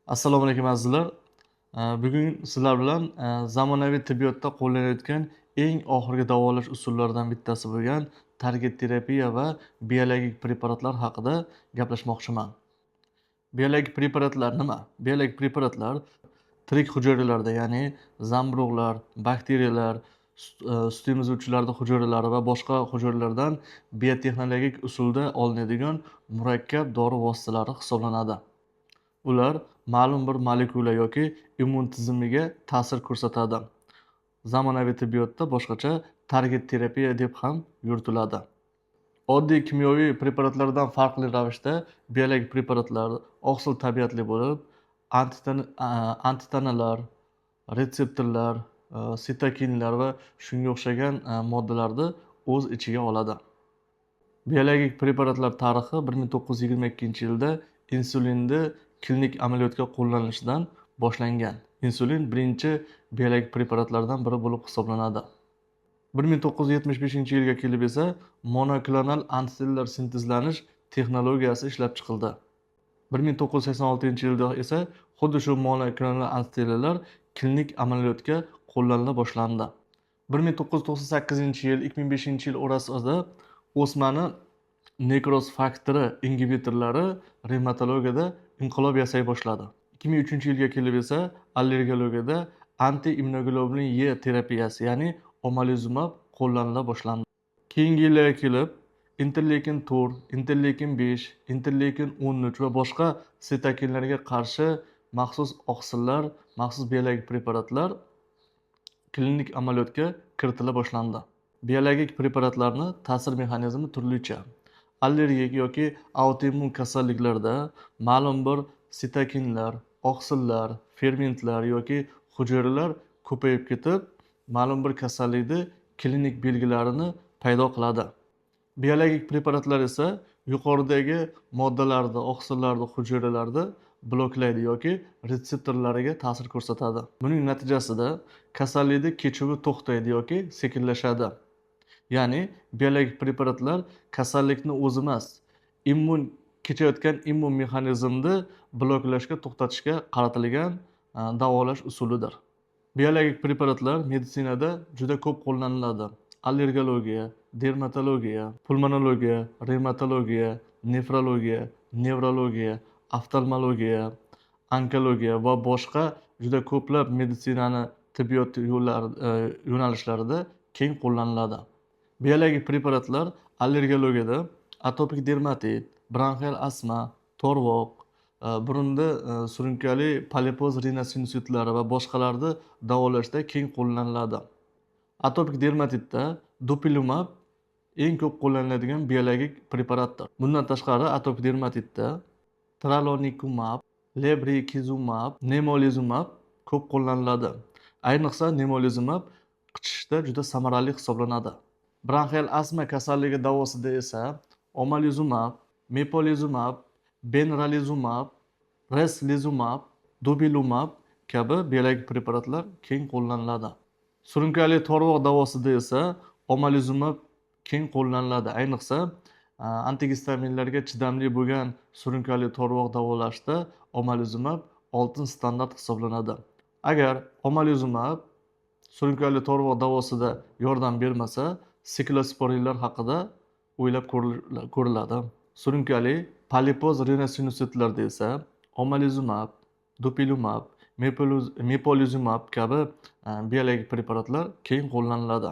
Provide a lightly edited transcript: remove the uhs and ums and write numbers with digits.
Assalomu alaykum azizlar. Bugun sizlar bilan zamonaviy tibbiyotda qo'llanayotgan eng oxirgi davolash usullaridan bittasi bo'lgan target terapiya va biologik preparatlar haqida gaplashmoqchiman. Biologik preparatlar nima? Biologik preparatlar tirik hujayralarda, ya'ni zamburug'lar, bakteriyalar, sut emizuvchilarda hujayralari va boshqa hujayralardan biotexnologik usulda olinadigan murakkab dori vositalari hisoblanadi. Ular ma'lum bir molekula yoki immun tizimiga ta'sir ko'rsatadi. Zamonaviy tibbiyotda boshqacha target terapiya deb ham yuritiladi. Oddiy kimyoviy preparatlardan farqli ravishda biologik preparatlar oqsil tabiatli bo'lib, antitanalar, retseptorlar, sitokinlar va shunga o'xshagan moddalarni o'z ichiga oladi. Biologik preparatlar tarixi 1922-yilda insulinni klinik amaliyotga qo'llanishidan boshlangan. Insulin birinchi biologik preparatlardan biri bo'lib hisoblanadi. 1975-yilga kelib esa monoklonal antisellular sintezlanish texnologiyasi ishlab chiqildi. 1986-yilda esa xuddi shu monoklonal antisellular klinik amaliyotga qo'llanila boshlandi. 1998-yil 2005-yil orasida o'smani nekroz faktori ingibitorlari revmatologiyada inqilob yasay boshladi. 2003-yilga kelib esa allergologiyada anti-immunoglobulin E terapiyasi, ya'ni omalizumab qo'llanila boshlandi. Keyingi yillarga kelib interleykin 4, interleykin 5, interleykin 13 va boshqa sitokinlarga qarshi maxsus oqsillar, maxsus biologik preparatlar klinik amaliyotga kiritila boshlandi. Biologik preparatlarni ta'sir mexanizmi turlicha. Allergik yoki autoimmun kasalliklarda ma'lum bir sitokinlar, oqsillar, fermentlar yoki hujayralar ko'payib ketib, ma'lum bir kasallikni klinik belgilarini paydo qiladi. Biologik preparatlar esa yuqoridagi moddalarni, oqsillarni, hujayralarni bloklaydi yoki retseptorlariga ta'sir ko'rsatadi. Buning natijasida kasallikni kechuvi to'xtaydi yoki sekinlashadi. Ya'ni biologik preparatlar kasallikni o'zi emas, kechayotgan immun mexanizmni bloklashga, to'xtatishga qaratilgan davolash usulidir. Biologik preparatlar meditsinada juda ko'p qo'llaniladi. Allergologiya, dermatologiya, pulmonologiya, revmatologiya, nefrologiya, nevrologiya, oftalmologiya, onkologiya va boshqa juda ko'plab meditsinani tibbiyot yo'nalishlarida keng qo'llaniladi. Biologik preparatlar allergologiyada atopik dermatit, bronxial astma, to'rvoq, burunda surunkali polipoz rinosinusitlari va boshqalarni davolashda keng qo'llaniladi. Atopik dermatitda dupilumab eng ko'p qo'llaniladigan biologik preparatdir. Bundan tashqari atopik dermatitda tralonikumab, lebrikizumab, nemolizumab ko'p qo'llaniladi. Ayniqsa nemolizumab qichishishda juda samarali hisoblanadi. Bronxial astma kasalligi davosida esa omalizumab, mepolizumab, benralizumab, reslizumab, dubilumab kabi biologik preparatlar keng qo'llaniladi. Surunkali to'rvoq davosida esa omalizumab keng qo'llaniladi. Ayniqsa antigistaminlarga chidamli bo'lgan surunkali to'rvoq davolashda omalizumab oltin standart hisoblanadi. Agar omalizumab surunkali to'rvoq davosida yordam bermasa, siklosporinlar haqida o'ylab ko'riladi. Surunkali polipoz rinosinusitllarda esa omalizumab, dupilumab, mepolizumab kabi biologik preparatlar keng qo'llaniladi.